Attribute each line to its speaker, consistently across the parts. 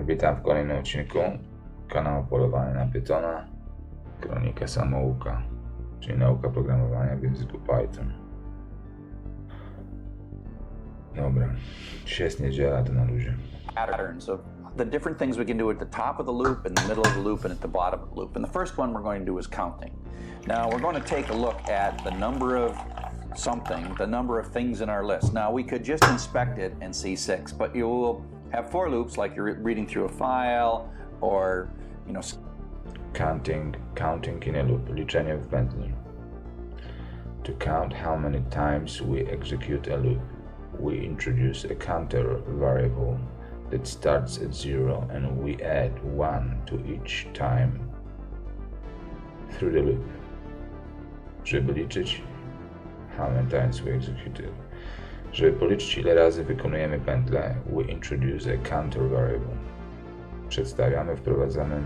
Speaker 1: Witam w kolejnym odcinku kanału Polowanie na Pythona, kronika samouka, czyli nauka programowania w języku Python. Dobra, dzisiaj jest niedziela, to na luzie.
Speaker 2: Patterns of the different things we can do at the top of the loop, in the middle of the loop, and at the bottom of the loop. And the first one we're going to do is counting. Now we're going to take a look at the number of something, the number of things in our list. Now we could just inspect it and see 6, but you will have for loops like you're reading through a file or,
Speaker 1: Counting in a loop, liczenie w pętli. To count how many times we execute a loop, we introduce a counter variable that starts at 0 and we add 1 to each time through the loop. Żeby liczyć how many times we execute it. Żeby policzyć, ile razy wykonujemy pętlę, we introduce a counter variable. Wprowadzamy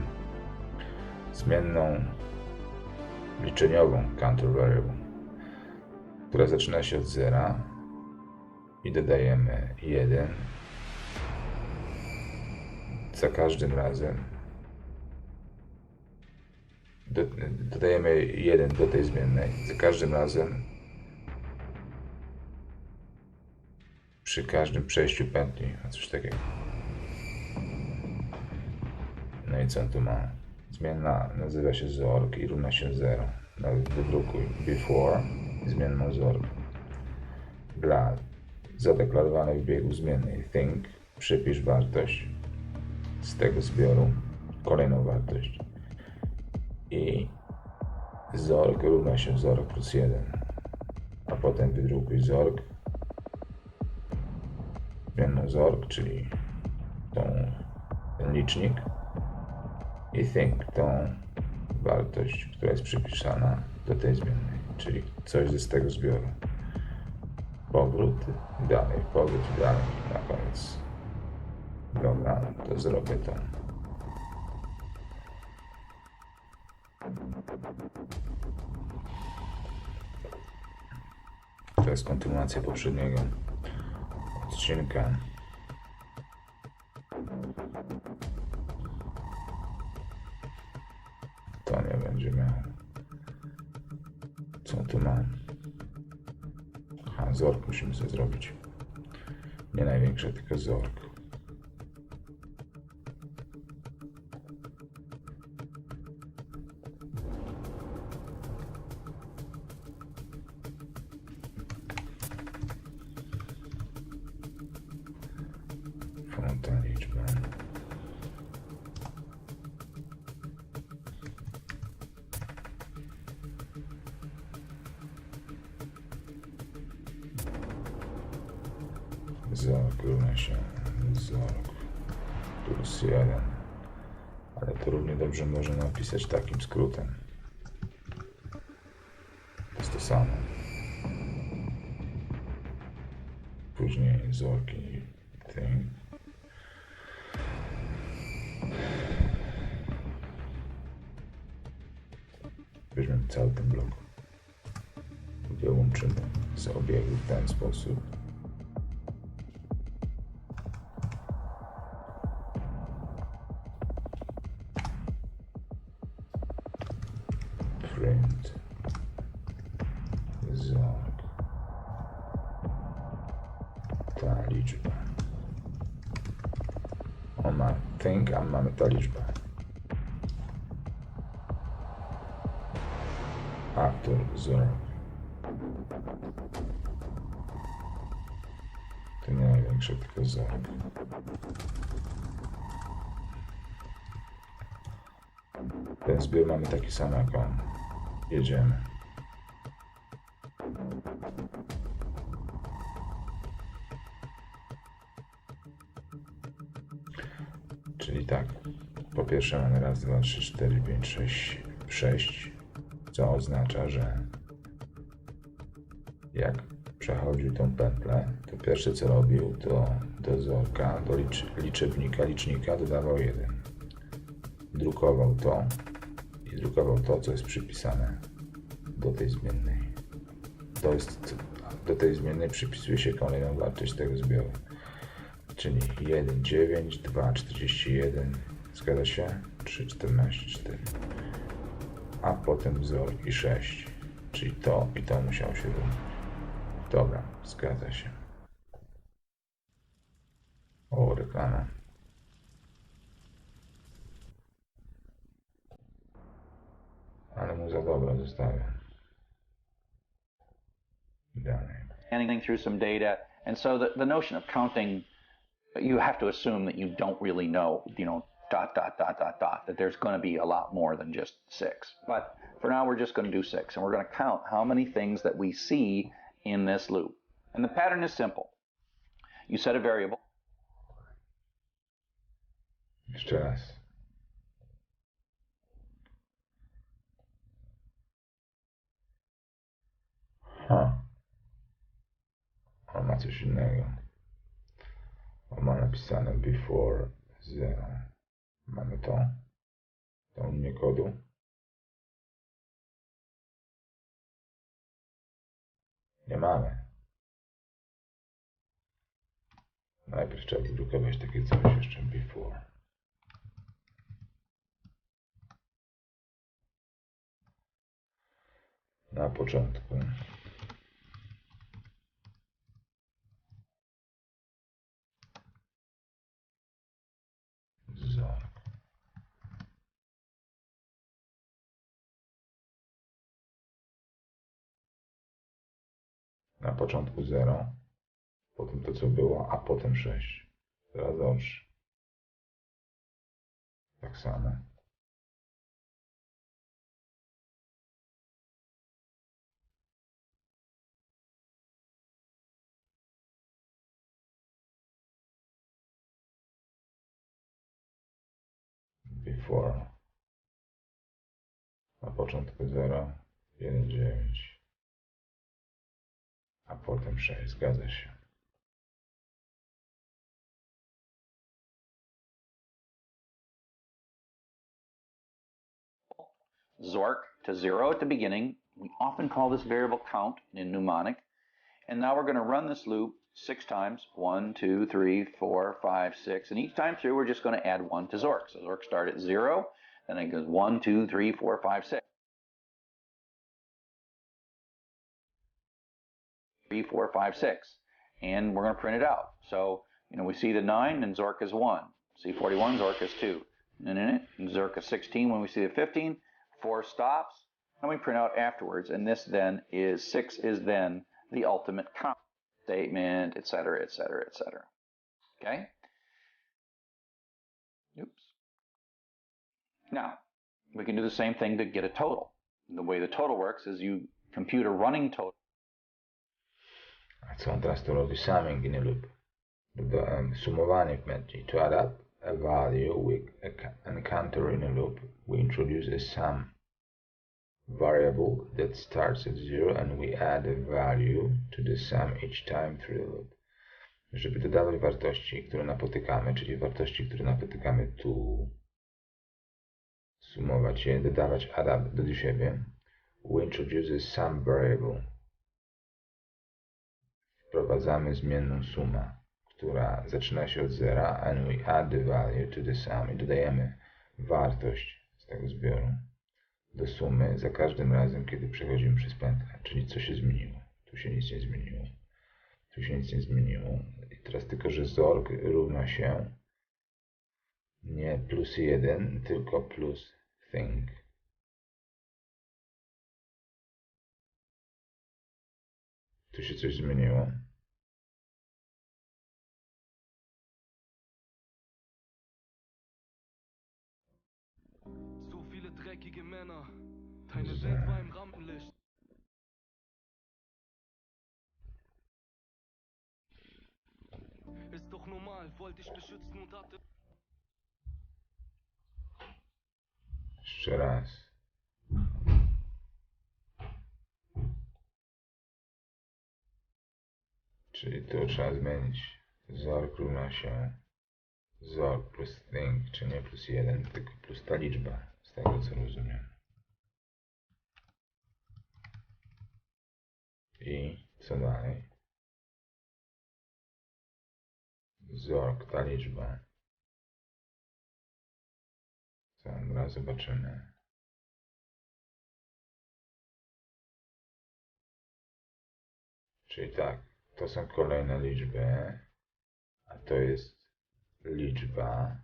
Speaker 1: zmienną liczeniową counter variable, która zaczyna się od 0 i dodajemy 1 za każdym razem. Dodajemy 1 do tej zmiennej za każdym razem przy każdym przejściu pętli, a coś takiego. No i co on tu ma? Zmienna nazywa się zorg i równa się 0. Wydrukuj before zmienną zorg. Dla zadeklarowanych biegów zmiennej think przypisz wartość z tego zbioru, kolejną wartość. I zorg równa się zorg plus 1. A potem wydrukuj zorg, zmienną zorg, czyli ten licznik, i think tą wartość, która jest przypisana do tej zmiennej, czyli coś z tego zbioru. Powrót i dalej, na koniec. Dobra, to zrobię to. To jest kontynuacja poprzedniego odcinka. To nie będzie miał. Co tu mam? Aha, zork musimy sobie zrobić. Nie największe, tylko zork. Ta liczba. Zork równa się zork plus 1. Ale to równie dobrze można napisać takim skrótem. To jest to samo. Później zorki thing. Weźmiemy cały ten blok. Wyłączymy z obiegu w ten sposób. Print zork. Ta liczba. On ma think, a mamy ta liczba. Aktor zork. To nie największe, tylko zork. Ten zbiór mamy taki sam jak on. Jedziemy. Czyli tak. Po pierwsze mamy raz, 2, 3, 4, 5, 6. Co oznacza, że jak przechodził tą pętlę, to pierwsze co robił, to do zorka, do licznika dodawał 1. Drukował to, co jest przypisane do tej zmiennej. Do tej zmiennej przypisuje się kolejną wartość tego zbioru. czyli 1, 9, 2, 41, zgadza się? 3, 14, 4. A potem wzór i 6, czyli to i to musiało się równać. Dobra, zgadza się. O, reklama. Ale mu za dobra zostawia. Dalej.
Speaker 2: Scanning through some data, and so the notion of counting, you have to assume that you don't really know, dot, dot, dot, dot, dot, that there's going to be a lot more than just 6. But for now, we're just going to do 6, and we're going to count how many things that we see in this loop. And the pattern is simple. You set a variable.
Speaker 1: Jeszcze raz. On ma coś innego. On ma napisane before 0. Mamy to. Tą linię kodu. Nie mamy. Najpierw trzeba wydrukować takie coś jeszcze before. Na początku. Wzór. Na początku 0. Potem to co było, a potem 6. Teraz dobrze. Tak samo. Before. Na początku 0, 1, 9. A potem 6. Zgadza się.
Speaker 2: Zork to 0 at the beginning. We often call this variable count in mnemonic. And now we're going to run this loop 6 times. 1, 2, 3, 4, 5, 6. And each time through, we're just going to add 1 to Zork. So Zork starts at 0, then it goes 1, 2, 3, 4, 5, 6. 3, 4, 5, 6. And we're going to print it out. So, we see the 9, and Zork is 1. See 41, Zork is 2. And Zork is 16 when we see the 15. 4 stops, and we print out afterwards. And this then is 6 is then the ultimate count statement, etc., etc., etc. Okay? Oops. Now, we can do the same thing to get a total. The way the total works is you compute a running total.
Speaker 1: A co on teraz to robi? Summing in a loop. Sumowanie w metodzie. To add up a value with an counter in a loop, we introduce a sum variable that starts at 0 and we add a value to the sum each time through the loop. Żeby dodawać wartości, które napotykamy, czyli wartości, które napotykamy tu, sumować je, dodawać add up do siebie, we introduce a sum variable. Wprowadzamy zmienną suma, która zaczyna się od 0, and we add the value to the sum i dodajemy wartość z tego zbioru do sumy za każdym razem, kiedy przechodzimy przez pętlę. Czyli co się zmieniło? Tu się nic nie zmieniło. Tu się nic nie zmieniło. I teraz tylko, że zork równa się nie plus 1, tylko plus thing. Tu się coś zmieniło.
Speaker 3: So viele dreckige Männer. Deine Welt war im Rampenlicht. Ist doch normal, wollte ich beschützen und hatte.
Speaker 1: Jeszcze raz. Czyli tu trzeba zmienić. Zork równa się zork plus thing, czy nie plus 1, tylko plus ta liczba, z tego co rozumiem. I co dalej? Zork, ta liczba. Zaraz zobaczymy. Czyli tak, to są kolejne liczby, a to jest liczba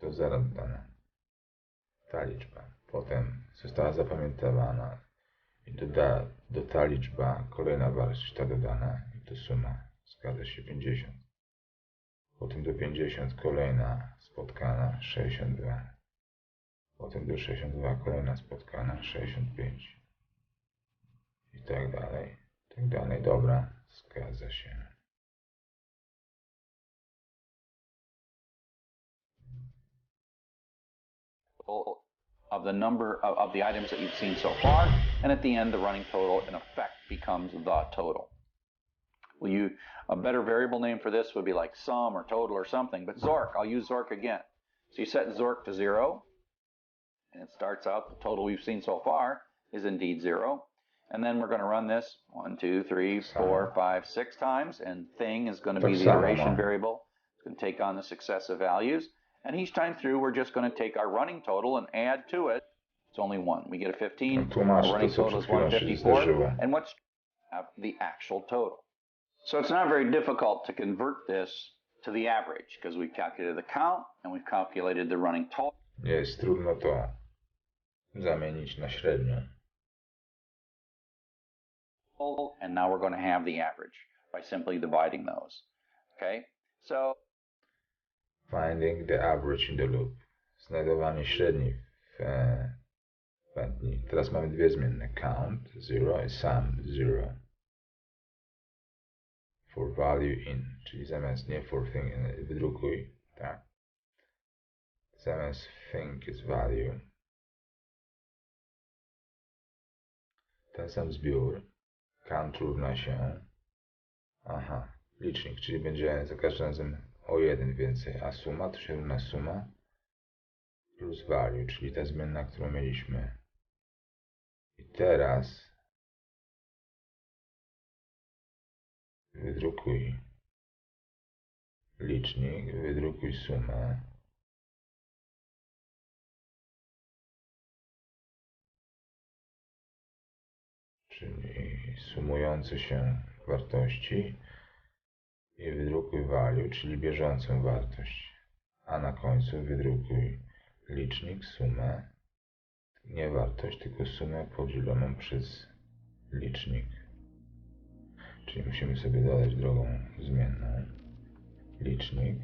Speaker 1: do zera dodana. Ta liczba. Potem została zapamiętowana i do ta liczba kolejna wartość ta dodana i to suma. Zgadza się 50. Potem do 50 kolejna spotkana 62. Potem do 62 kolejna spotkana 65. I tak dalej. Tak dalej. Dobra. Zgadza się.
Speaker 2: Of the number of the items that you've seen so far, and at the end the running total in effect becomes the total. A better variable name for this would be like sum or total or something, but Zork, I'll use Zork again. So you set Zork to 0, and it starts out the total we've seen so far is indeed 0. And then we're going to run this 1, 2, 3, 4, 5, 6 times, and thing is going to be the iteration variable. It's going to take on the successive values. And each time through, we're just going to take our running total and add to it. It's only 1. We get a 15. Our running total is 154. And what's the actual total? So it's not very difficult to convert this to the average because we've calculated the count and we've calculated the running total.
Speaker 1: Nie jest trudno to zamienić na średnią.
Speaker 2: And now we're going to have the average by simply dividing those. Okay? So
Speaker 1: Finding the average in the loop. Znajdowanie średniej w pętli. Teraz mamy dwie zmienne. Count 0 i sum 0. For value in. Czyli zamiast nie for thing wydrukuj. Tak? Zamiast thing jest value. Ten sam zbiór. Count równa się. Licznik, czyli będzie za każdym razem o 1 więcej, a suma to się równa suma plus value, czyli ta zmienna, którą mieliśmy. I teraz wydrukuj licznik, wydrukuj sumę. Czyli sumujące się wartości. I wydrukuj value, czyli bieżącą wartość. A na końcu wydrukuj licznik, sumę, nie wartość, tylko sumę podzieloną przez licznik. Czyli musimy sobie dodać drogą zmienną licznik.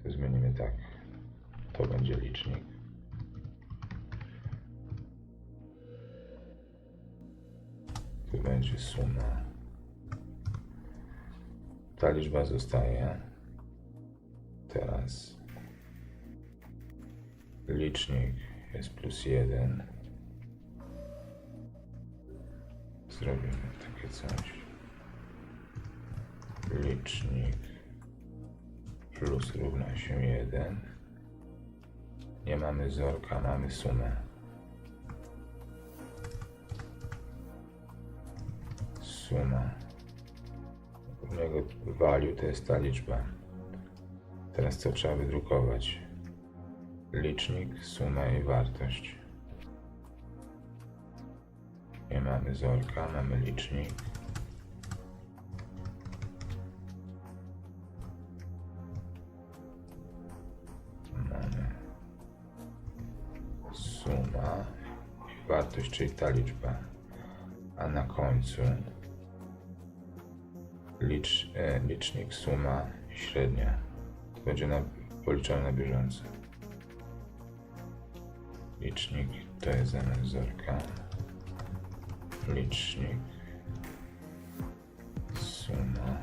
Speaker 1: To zmienimy tak. To będzie licznik. Tu będzie suma. Ta liczba zostaje. Teraz licznik jest plus 1. Zrobimy takie coś. Licznik plus równa się 1. Nie mamy zorka, mamy sumę. Suma. U niego value to jest ta liczba. Teraz co trzeba wydrukować? Licznik, sumę i wartość. Nie mamy zorka, mamy licznik. Mamy suma i wartość, czyli ta liczba. A na końcu licznik, suma i średnia. To będzie policzone na bieżąco. Licznik to jest zamiast zorka. Licznik, suma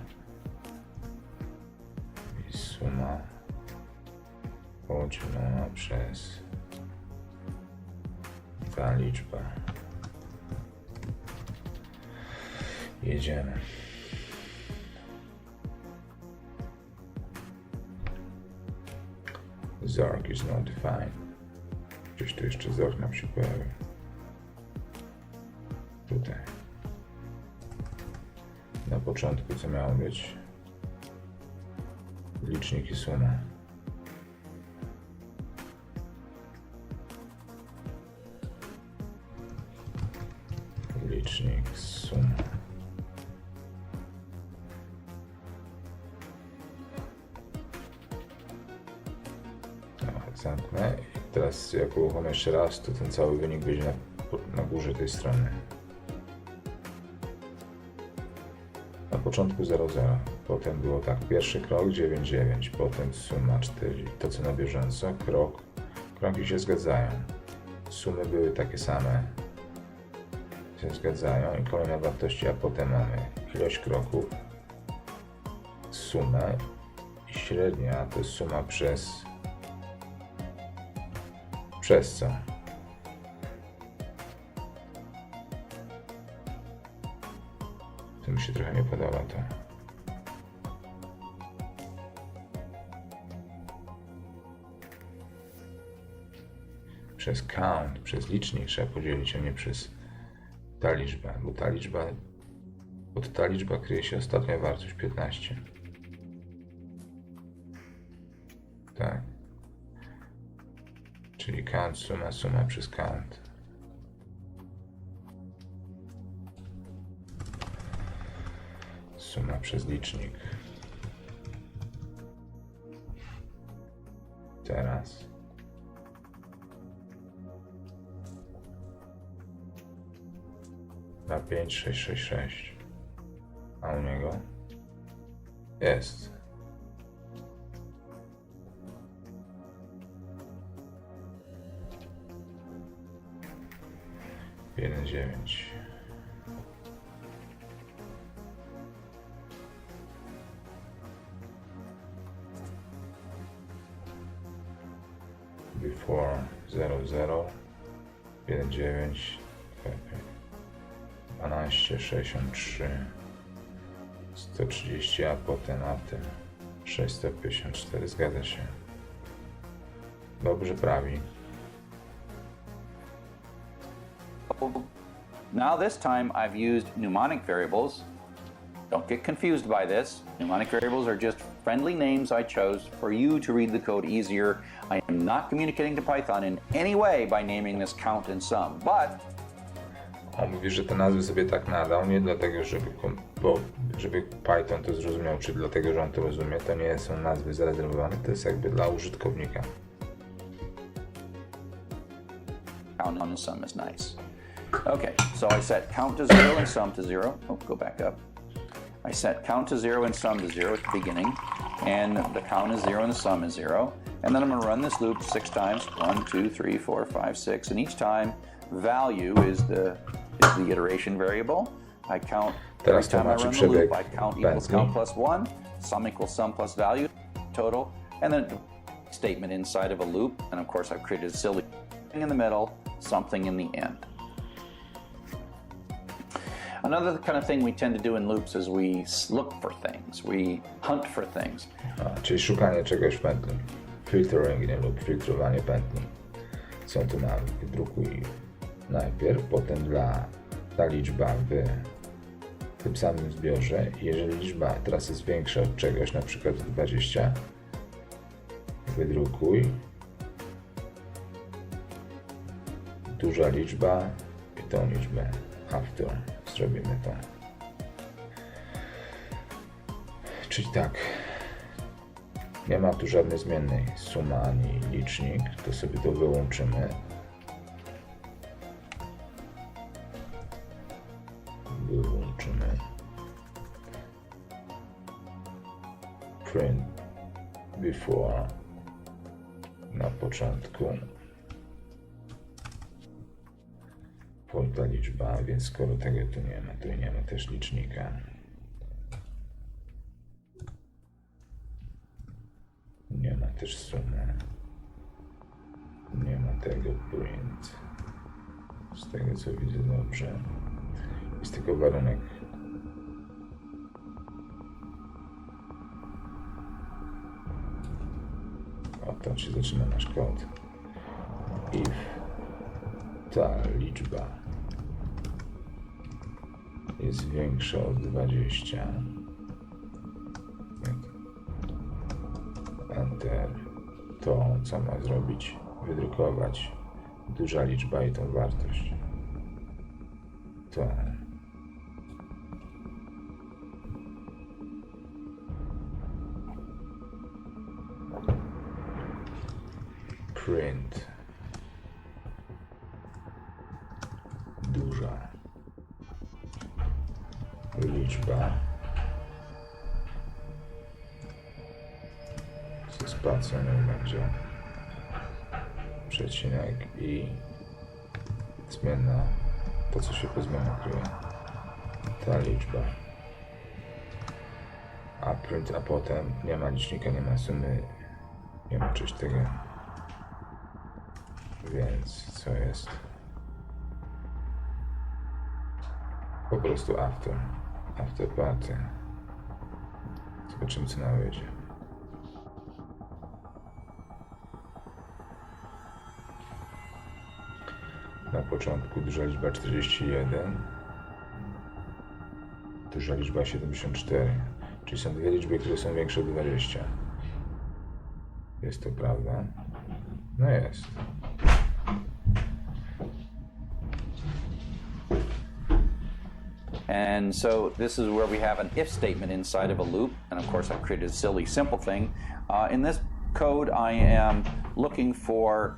Speaker 1: i suma podzielona przez ta liczba. Jedziemy. Zork is not defined. Gdzieś tu jeszcze zork nam się pojawił. Tutaj. Na początku co miało być? Licznik i suma. Licznik, suma. Zamknę i teraz jak uruchomię jeszcze raz, to ten cały wynik będzie na górze tej strony. Na początku 0,0, potem było tak, pierwszy krok 9,9, potem suma 4, to co na bieżąco, kroki się zgadzają, sumy były takie same, się zgadzają i kolejne wartości, a potem mamy ilość kroków, sumę i średnia to jest suma przez co? To mi się trochę nie podoba to. Przez count, przez licznik trzeba podzielić, a nie przez ta liczba, bo pod ta liczba kryje się ostatnia wartość 15. Tak. Czyli count, suma przez count. Suma przez licznik. Teraz. Na 5, 6, 6, 6. A u niego jest. Jeden, 9. Before 0, 0. 1, 9. 12, 63. 130, a potem na tym 654. Zgadza się. Dobrze prawi.
Speaker 2: Now this time I've used mnemonic variables. Don't get confused by this. Mnemonic variables are just friendly names I chose for you to read the code easier. I am not communicating to Python in any way by naming this count and sum, but
Speaker 1: On mówi, że te nazwy sobie tak nadał, nie dlatego, żeby Python to zrozumiał, czy dlatego, że on to rozumie. To nie są nazwy zarezerwowane, to jest jakby dla użytkownika.
Speaker 2: count and sum is nice. Okay, so I set count to 0 and sum to 0. Oh, go back up. I set count to 0 and sum to 0 at the beginning, and the count is 0 and the sum is 0. And then I'm going to run this loop 6 times. 1, 2, 3, 4, 5, 6. And each time, value is the iteration variable. I count every time I run the loop. I count equals count plus 1. Sum equals sum plus value. Total. And then a statement inside of a loop. And of course, I've created a silly thing in the middle, something in the end. Another kind of thing we tend to do in loops is we look for things. We hunt for things.
Speaker 1: Czyli szukanie czegoś w pętli. Filtering lub filtrowanie pętli. Co tu mamy? Wydrukuj najpierw, potem ta liczba w tym samym zbiorze. Jeżeli liczba teraz jest większa od czegoś, na przykład 20, wydrukuj. Duża liczba i tą liczbę after. Zrobimy to. Czyli tak, nie ma tu żadnej zmiennej suma ani licznik, to sobie to wyłączymy. Print before na początku. Ta liczba, więc skoro tego tu nie ma, to nie ma też licznika. Nie ma też sumy. Nie ma tego print. Z tego co widzę dobrze. Jest tylko warunek. Oto się zaczyna nasz kod. If ta liczba jest większa od 20. Enter. To, co ma zrobić? Wydrukować duża liczba i tą wartość. To. Print. Duża liczba ze spacją będzie przecinek i zmienna, to co się po zmianie kryje, ta liczba. A print, a potem nie ma licznika, nie ma sumy, nie ma czegoś tego. Więc co jest? Po prostu after party. Zobaczymy, co nam wyjdzie. Na początku duża liczba 41, duża liczba 74, czyli są dwie liczby, które są większe od 20. Jest to prawda? No jest.
Speaker 2: And so this is where we have an if statement inside of a loop. And of course, I've created a silly, simple thing. In this code, I am looking for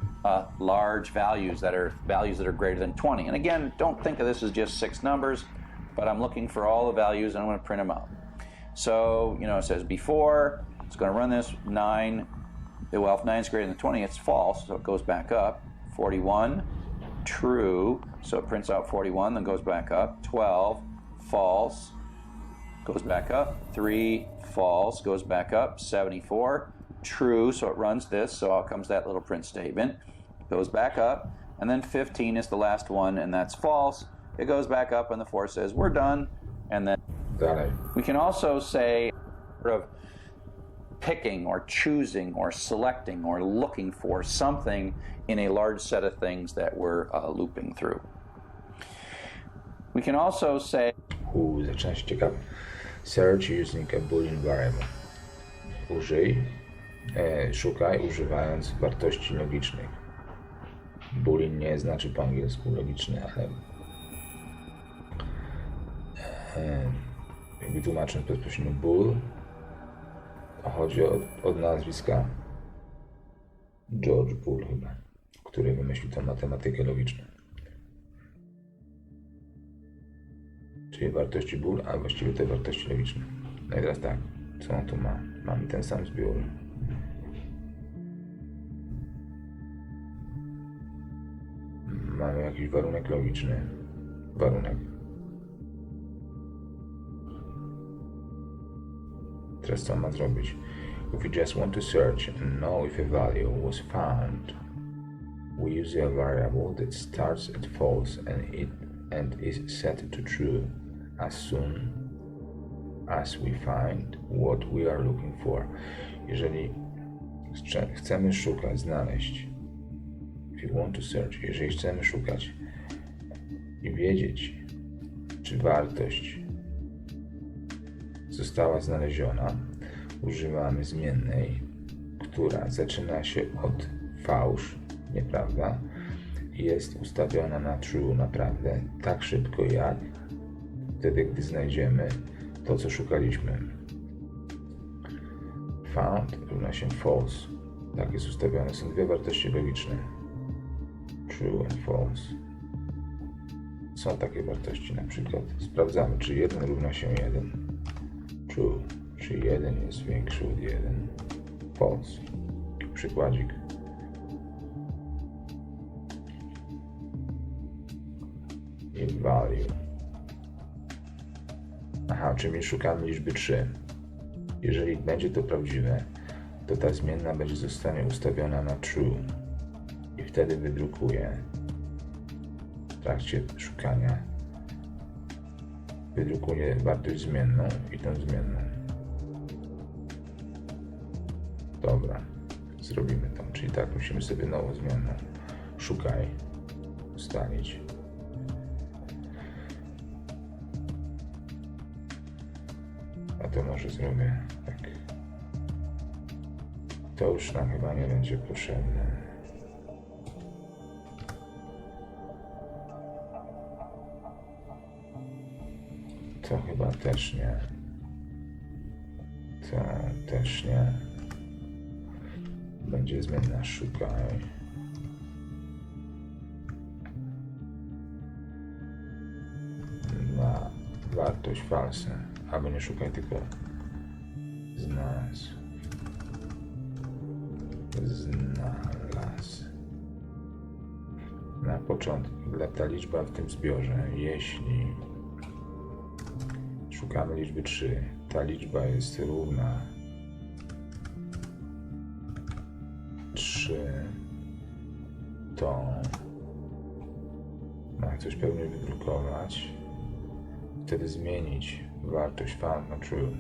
Speaker 2: large values that are greater than 20. And again, don't think of this as just 6 numbers, but I'm looking for all the values and I'm going to print them out. So, you know, it says before, it's going to run this 9. Well, if 9 is greater than 20, it's false, so it goes back up. 41, true, so it prints out 41, then goes back up. 12, false, goes back up. 3, false, goes back up. 74, true, so it runs this, so out comes that little print statement. Goes back up, and then 15 is the last one, and that's false. It goes back up, and the 4 says, we're done, and then we can also say sort of picking or choosing or selecting or looking for something in a large set of things that we're looping through. We can also say
Speaker 1: zaczyna się ciekawe. Search using a boolean variable. Szukaj używając wartości logicznych. Boolean nie znaczy po angielsku logiczny, ale jakby tłumacząc bezpośrednio bool, chodzi od nazwiska George Boole chyba, który wymyślił tę matematykę logiczną. Czyli wartości bool, a właściwie te wartości logiczne. No i teraz tak, co on tu ma? Mamy ten sam zbiór. Mamy jakiś warunek logiczny. Teraz co ma zrobić? If we just want to search and know if a value was found, we use a variable that starts at false and is set to true as soon as we find what we are looking for. Jeżeli chcemy szukać, znaleźć, if you want to search, jeżeli chcemy szukać i wiedzieć, czy wartość została znaleziona, używamy zmiennej, która zaczyna się od fałsz, nieprawda, i jest ustawiona na true, naprawdę, tak szybko jak wtedy, gdy znajdziemy to, co szukaliśmy. Found równa się false. Tak jest ustawione. Są dwie wartości logiczne. True and false. Są takie wartości, na przykład sprawdzamy, czy 1 równa się 1. True, czy 1 jest większy od 1. False. Przykładzik. I value. Aha, czyli szukamy liczby 3. Jeżeli będzie to prawdziwe, to ta zmienna zostanie ustawiona na true i wtedy wydrukuje w trakcie szukania wartość zmienną i tą zmienną. Dobra, zrobimy to, czyli tak, musimy sobie nową zmienną szukaj ustalić. to może zrobię tak. To już nam chyba nie będzie potrzebne. To chyba też nie. To też nie. Będzie zmienna szukaj. Na wartość falsę. Albo nie szukaj, tylko znalazł. Znalazł. Na początku ta liczba w tym zbiorze. Jeśli szukamy liczby 3, ta liczba jest równa 3, to ma coś pewnie wydrukować, wtedy zmienić wartość found na true.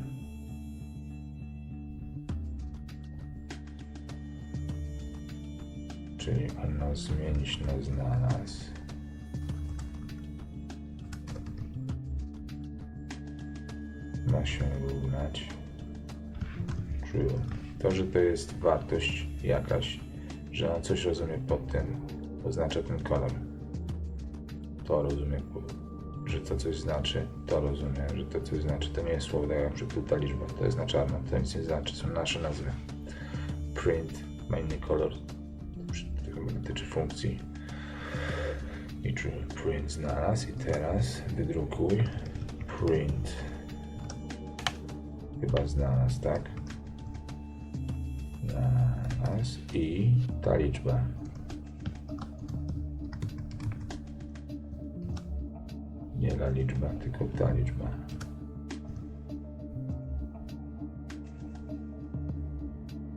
Speaker 1: Czyli on ma zmienić na znalazł. Ma się równać true. To, że to jest wartość jakaś, że on coś rozumie pod tym, oznacza ten kolor. To rozumie, że to coś znaczy, to rozumie, że to coś znaczy. To nie jest słowo, tak jak przykład ta liczba, to jest na czarno, to nic nie znaczy, są nasze nazwy. Print ma inny kolor, to chyba dotyczy funkcji. I true, print znalazł i teraz wydrukuj print. Chyba znalazł, tak? Znalazł i ta liczba. Nie ta liczba, tylko ta liczba.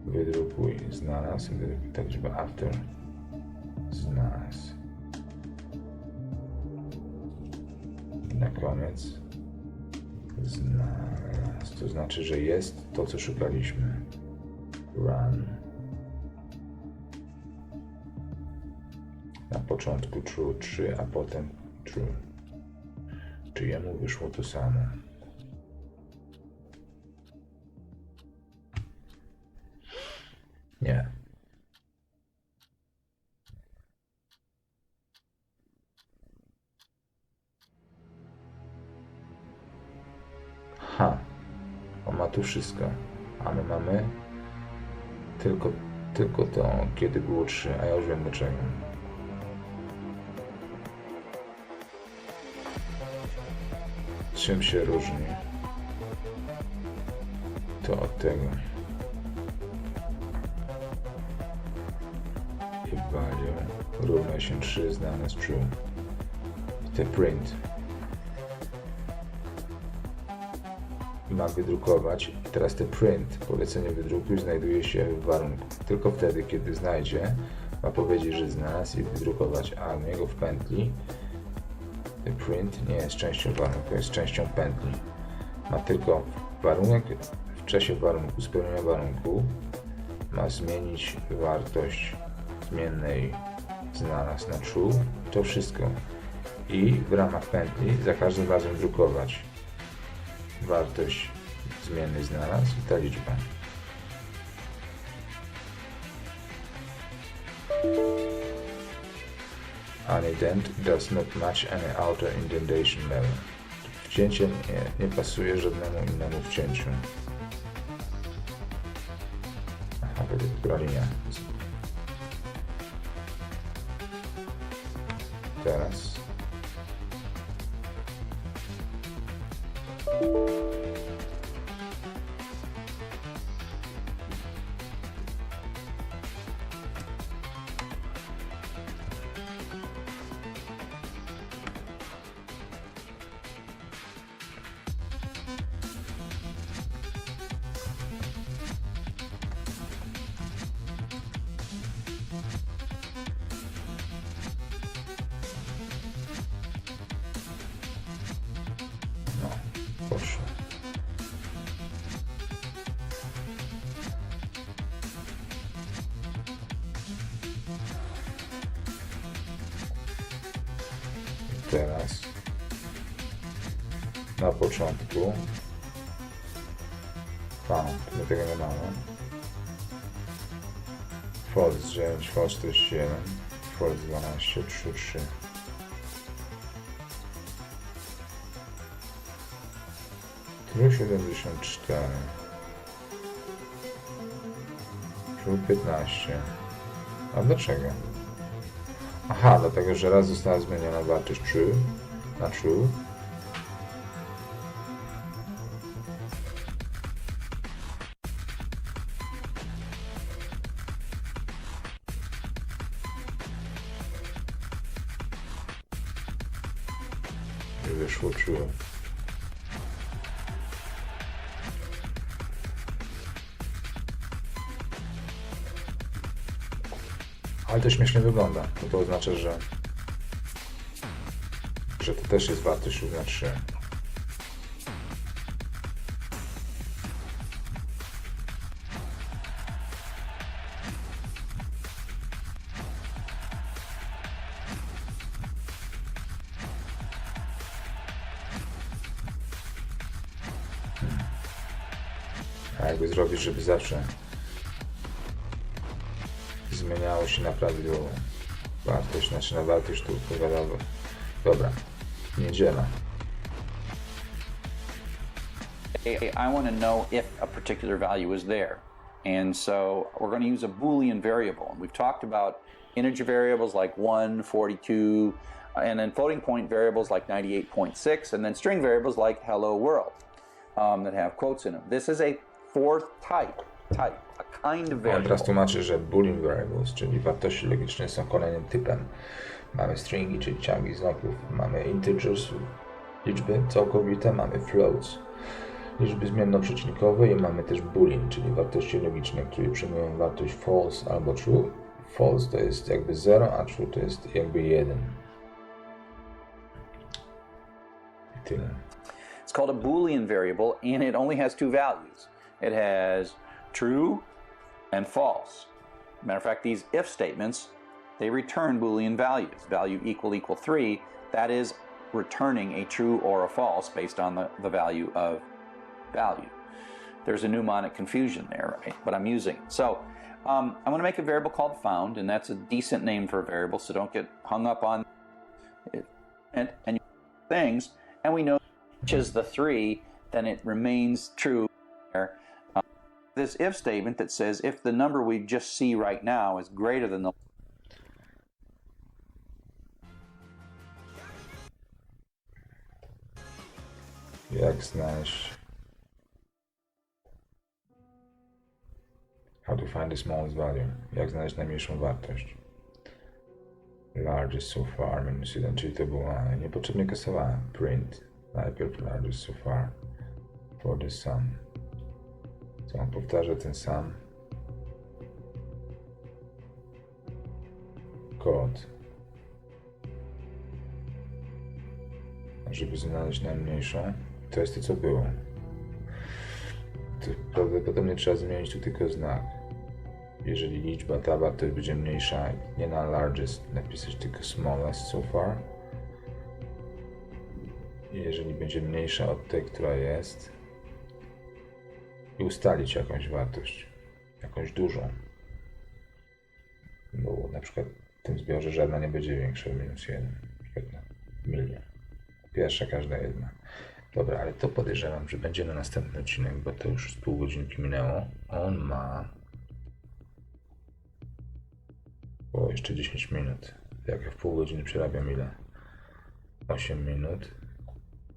Speaker 1: Wydrukuj, znalazł, wydrukuj ta liczba after. Znalazł. Na koniec znalazł. To znaczy, że jest to, co szukaliśmy. Run. Na początku true 3, a potem true. Czy jemu wyszło to samo? Nie. Ha. On ma tu wszystko. A my mamy tylko to, kiedy było 3, a ja już wiem dlaczego. Czym się różni to od tego? I value równa się 3 znalazł true. I te print ma wydrukować. Teraz te print, polecenie wydrukuj, znajduje się w warunku. Tylko wtedy, kiedy znajdzie, ma powiedzieć, że znalazł i wydrukować, a u niego w pętli print nie jest częścią warunku, jest częścią pętli. Ma tylko warunek, w czasie warunku, spełnienia warunku ma zmienić wartość zmiennej znalazł na true, to wszystko. I w ramach pętli za każdym razem drukować wartość zmiennej znalazł i ta liczba. An indent does not match any outer indentation level. Wcięcie nie pasuje żadnemu innemu wcięciu. Aha, to jest która linia. Teraz. Poszło. I teraz na początku Found. My tego nie mamy. False 9, false 41, false 12, true 3. True 74. True 15. A dlaczego? Aha, dlatego, że raz została zmieniona wartość true na true. I wyszło true. Ale to śmiesznie wygląda, bo to oznacza, że to też jest wartość równa 3. A jakby zrobić, żeby zawsze zmieniało się na prawidłową wartość, znaczy na wartość tu odpowiadało. Dobra, niedziela.
Speaker 2: I want to know if a particular value is there. And so we're going to use a Boolean variable. And we've talked about integer variables like 1, 42, and then floating point variables like 98.6, and then string variables like hello world that have quotes in them. This is a fourth type, a kind of
Speaker 1: Ja
Speaker 2: variable.
Speaker 1: teraz tłumaczę, że Boolean variables, czyli wartości logiczne, są kolejnym typem. Mamy stringi, czyli ciągi znaków, mamy integers, liczby całkowite, mamy floats, liczby zmiennoprzecinkowe i mamy też boolean, czyli wartości logiczne, które przyjmują wartość false albo true. False to jest jakby 0, a true to jest jakby 1. I tyle.
Speaker 2: It's called a Boolean variable, and it only has two values. It has true and false. Matter of fact, these if statements, they return Boolean values. Value equal 3, that is returning a true or a false based on the value of value. There's a mnemonic confusion there, right? But I'm using it. So I'm going to make a variable called found, and that's a decent name for a variable, so don't get hung up on it and things. And we know which is the 3, then it remains true there. This if statement that says if the number we just see right now is greater than the
Speaker 1: Jak znaleźć? How to find the smallest value? Jak znaleźć najmniejszą wartość? Largest so far -1, czyli to było niepotrzebnie kasowałem. Print. Najpierw largest so far for the sum. Co on powtarza ten sam kod, żeby znaleźć najmniejszą. To jest to, co było. To prawdopodobnie trzeba zmienić tu tylko znak. Jeżeli liczba, ta wartość będzie mniejsza, nie na largest, napisać tylko smallest so far. I jeżeli będzie mniejsza od tej, która jest, i ustalić jakąś wartość, jakąś dużą. Bo na przykład w tym zbiorze żadna nie będzie większa od -1. Na przykład na 1 000 000. Pierwsza każda jedna. Dobra, ale to podejrzewam, że będzie na następny odcinek, bo to już z pół godzinki minęło. On ma jeszcze 10 minut. Jak ja w pół godziny przerabiam ile? 8 minut.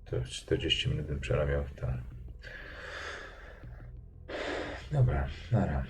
Speaker 1: To 40 minut bym przerabiał w to. Dobra, nara.